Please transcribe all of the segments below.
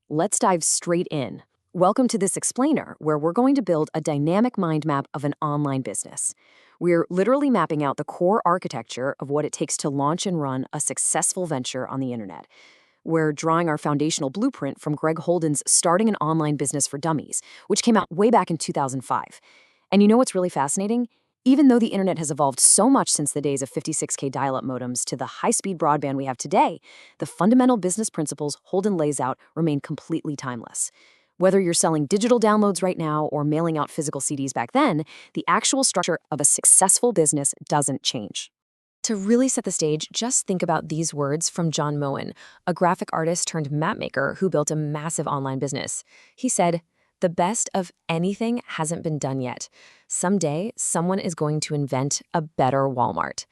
Let's dive straight in. Welcome to this explainer, where we're going to build a dynamic mind map of an online business. We're literally mapping out the core architecture of what it takes to launch and run a successful venture on the internet. We're drawing our foundational blueprint from Greg Holden's Starting an Online Business for Dummies, which came out way back in 2005. And you know what's really fascinating? Even though the internet has evolved so much since the days of 56K dial-up modems to the high-speed broadband we have today, the fundamental business principles Holden lays out remain completely timeless. Whether you're selling digital downloads right now or mailing out physical CDs back then, the actual structure of a successful business doesn't change. To really set the stage, just think about these words from John Moen, a graphic artist turned mapmaker who built a massive online business. He said, "The best of anything hasn't been done yet. Someday, someone is going to invent a better Walmart."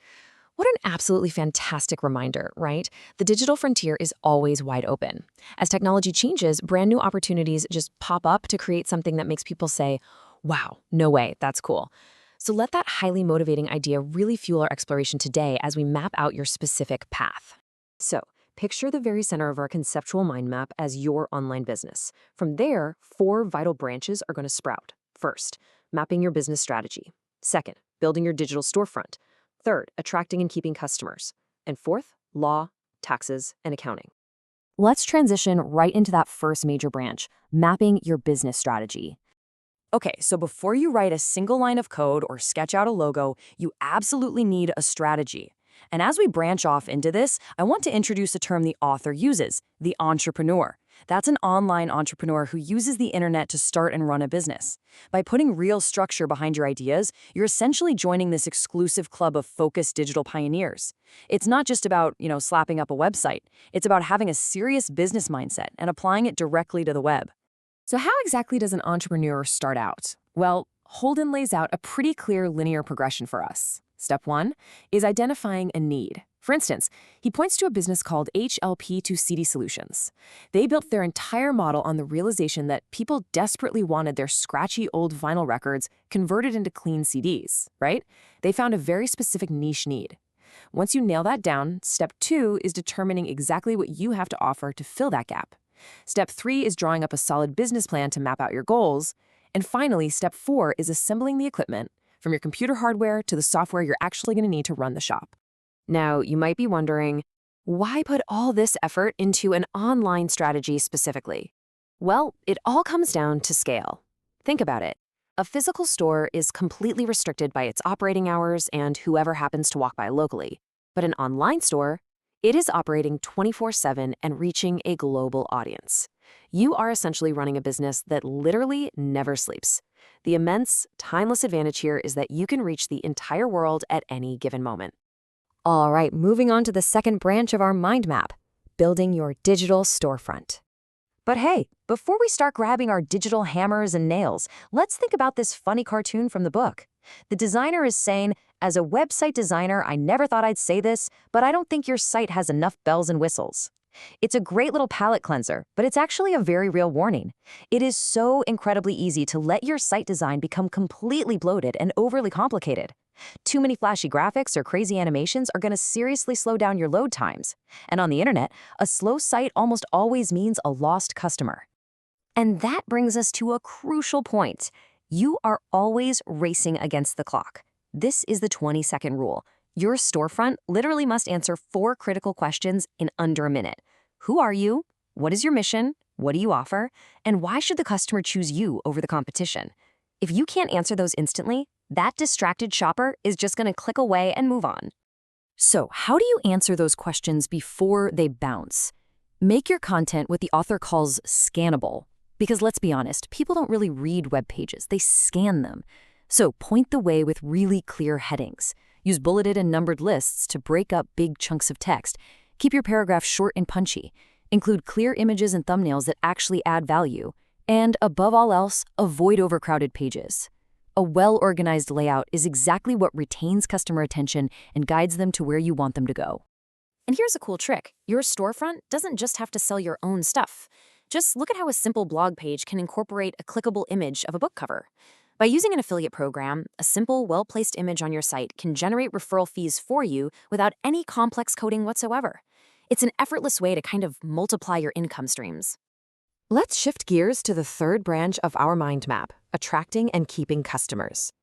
What an absolutely fantastic reminder, right? The digital frontier is always wide open. As technology changes, brand new opportunities just pop up to create something that makes people say, "Wow, no way, that's cool." So let that highly motivating idea really fuel our exploration today as we map out your specific path. So, picture the very center of our conceptual mind map as your online business. From there, 4 vital branches are going to sprout. First, mapping your business strategy. Second, building your digital storefront. Third, attracting and keeping customers. And fourth, law, taxes, and accounting. Let's transition right into that first major branch, mapping your business strategy. Okay, so before you write a single line of code or sketch out a logo, you absolutely need a strategy. And as we branch off into this, I want to introduce a term the author uses, the entrepreneur. That's an online entrepreneur who uses the internet to start and run a business. By putting real structure behind your ideas, you're essentially joining this exclusive club of focused digital pioneers. It's not just about, slapping up a website. It's about having a serious business mindset and applying it directly to the web. So how exactly does an entrepreneur start out? Well, Holden lays out a pretty clear linear progression for us. Step 1 is identifying a need. For instance, he points to a business called HLP2CD Solutions. They built their entire model on the realization that people desperately wanted their scratchy old vinyl records converted into clean CDs, right? They found a very specific niche need. Once you nail that down, step 2 is determining exactly what you have to offer to fill that gap. Step 3 is drawing up a solid business plan to map out your goals. And finally, step 4 is assembling the equipment, from your computer hardware to the software you're actually going to need to run the shop. Now, you might be wondering, why put all this effort into an online strategy specifically? Well, it all comes down to scale. Think about it. A physical store is completely restricted by its operating hours and whoever happens to walk by locally. But an online store, it is operating 24/7 and reaching a global audience. You are essentially running a business that literally never sleeps. The immense, timeless advantage here is that you can reach the entire world at any given moment. All right, moving on to the second branch of our mind map, building your digital storefront. But hey, before we start grabbing our digital hammers and nails, let's think about this funny cartoon from the book. The designer is saying, "As a website designer, I never thought I'd say this, but I don't think your site has enough bells and whistles." It's a great little palate cleanser, but it's actually a very real warning. It is so incredibly easy to let your site design become completely bloated and overly complicated. Too many flashy graphics or crazy animations are going to seriously slow down your load times. And on the internet, a slow site almost always means a lost customer. And that brings us to a crucial point. You are always racing against the clock. This is the 20-second rule. Your storefront literally must answer 4 critical questions in under a minute. Who are you? What is your mission? What do you offer? And why should the customer choose you over the competition? If you can't answer those instantly, that distracted shopper is just going to click away and move on. So, how do you answer those questions before they bounce? Make your content what the author calls scannable. Because let's be honest, people don't really read web pages, they scan them. So point the way with really clear headings. Use bulleted and numbered lists to break up big chunks of text. Keep your paragraph short and punchy. Include clear images and thumbnails that actually add value. And above all else, avoid overcrowded pages. A well-organized layout is exactly what retains customer attention and guides them to where you want them to go. And here's a cool trick. Your storefront doesn't just have to sell your own stuff. Just look at how a simple blog page can incorporate a clickable image of a book cover. By using an affiliate program, a simple, well-placed image on your site can generate referral fees for you without any complex coding whatsoever. It's an effortless way to kind of multiply your income streams. Let's shift gears to the third branch of our mind map, attracting and keeping customers.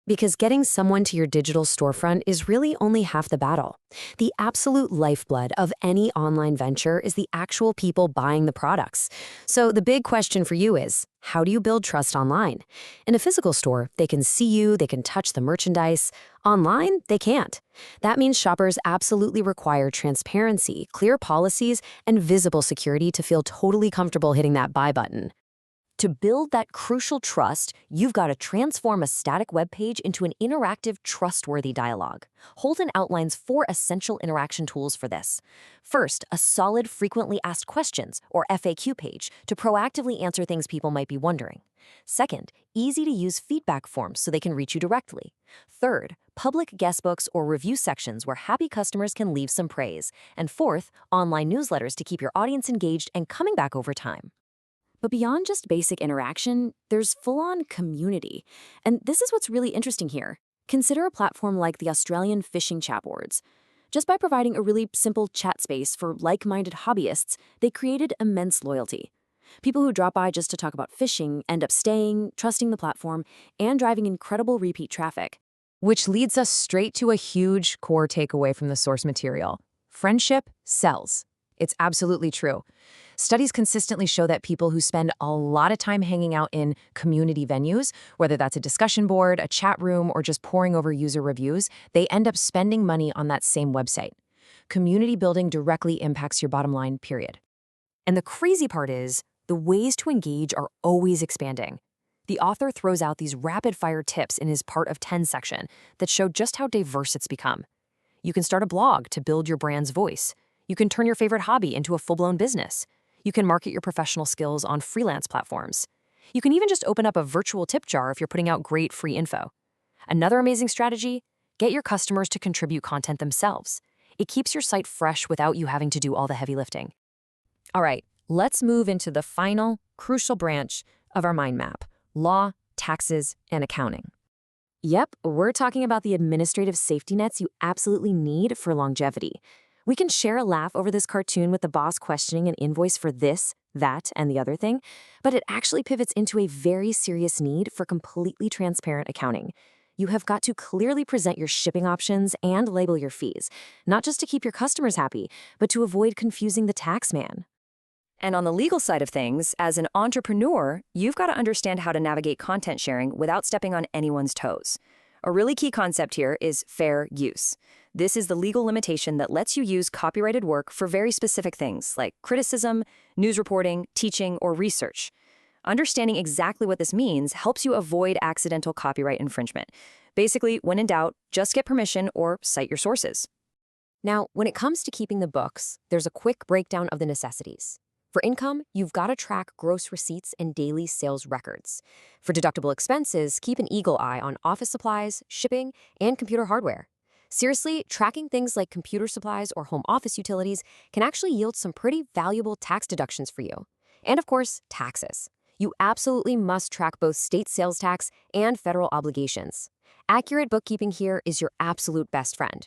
Because getting someone to your digital storefront is really only half the battle. The absolute lifeblood of any online venture is the actual people buying the products. So the big question for you is, how do you build trust online? In a physical store, they can see you, they can touch the merchandise. Online, they can't. That means shoppers absolutely require transparency, clear policies, and visible security to feel totally comfortable hitting that buy button. To build that crucial trust, you've got to transform a static web page into an interactive, trustworthy dialogue. Holden outlines 4 essential interaction tools for this. First, a solid frequently asked questions, or FAQ page, to proactively answer things people might be wondering. Second, easy-to-use feedback forms so they can reach you directly. Third, public guestbooks or review sections where happy customers can leave some praise. And fourth, online newsletters to keep your audience engaged and coming back over time. But beyond just basic interaction, there's full-on community. And this is what's really interesting here. Consider a platform like the Australian fishing chat boards. Just by providing a really simple chat space for like-minded hobbyists, they created immense loyalty. People who drop by just to talk about fishing end up staying, trusting the platform, and driving incredible repeat traffic. Which leads us straight to a huge core takeaway from the source material. Friendship sells. It's absolutely true. Studies consistently show that people who spend a lot of time hanging out in community venues, whether that's a discussion board, a chat room, or just poring over user reviews, they end up spending money on that same website. Community building directly impacts your bottom line, period. And the crazy part is, the ways to engage are always expanding. The author throws out these rapid-fire tips in his Part of 10 section that show just how diverse it's become. You can start a blog to build your brand's voice. You can turn your favorite hobby into a full-blown business. You can market your professional skills on freelance platforms. You can even just open up a virtual tip jar if you're putting out great free info. Another amazing strategy, get your customers to contribute content themselves. It keeps your site fresh without you having to do all the heavy lifting. All right, let's move into the final, crucial branch of our mind map, law, taxes, and accounting. Yep, we're talking about the administrative safety nets you absolutely need for longevity. We can share a laugh over this cartoon with the boss questioning an invoice for this, that, and the other thing, but it actually pivots into a very serious need for completely transparent accounting. You have got to clearly present your shipping options and label your fees, not just to keep your customers happy, but to avoid confusing the tax man. And on the legal side of things, as an entrepreneur, you've got to understand how to navigate content sharing without stepping on anyone's toes. A really key concept here is fair use. This is the legal limitation that lets you use copyrighted work for very specific things like criticism, news reporting, teaching, or research. Understanding exactly what this means helps you avoid accidental copyright infringement. Basically, when in doubt, just get permission or cite your sources. Now, when it comes to keeping the books, there's a quick breakdown of the necessities. For income, you've got to track gross receipts and daily sales records. For deductible expenses, keep an eagle eye on office supplies, shipping, and computer hardware. Seriously, tracking things like computer supplies or home office utilities can actually yield some pretty valuable tax deductions for you. And of course, taxes. You absolutely must track both state sales tax and federal obligations. Accurate bookkeeping here is your absolute best friend.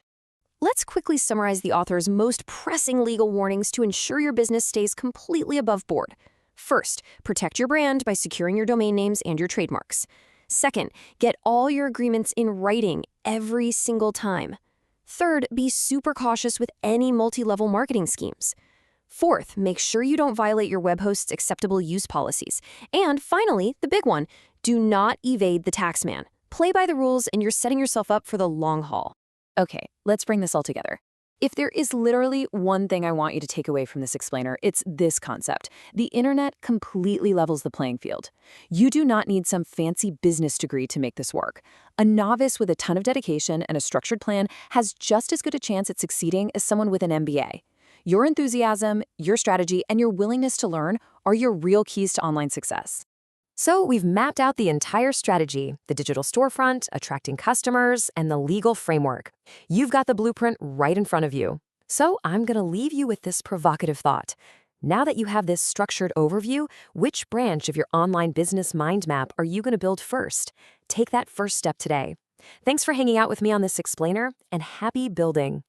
Let's quickly summarize the author's most pressing legal warnings to ensure your business stays completely above board. First, protect your brand by securing your domain names and your trademarks. Second, get all your agreements in writing every single time. Third, be super cautious with any multi-level marketing schemes. Fourth, make sure you don't violate your web host's acceptable use policies. And finally, the big one, do not evade the taxman. Play by the rules and you're setting yourself up for the long haul. Okay, let's bring this all together. If there is literally one thing I want you to take away from this explainer, it's this concept. The internet completely levels the playing field. You do not need some fancy business degree to make this work. A novice with a ton of dedication and a structured plan has just as good a chance at succeeding as someone with an MBA. Your enthusiasm, your strategy, and your willingness to learn are your real keys to online success. So we've mapped out the entire strategy, the digital storefront, attracting customers, and the legal framework. You've got the blueprint right in front of you. So I'm going to leave you with this provocative thought. Now that you have this structured overview, which branch of your online business mind map are you going to build first? Take that first step today. Thanks for hanging out with me on this explainer, and happy building.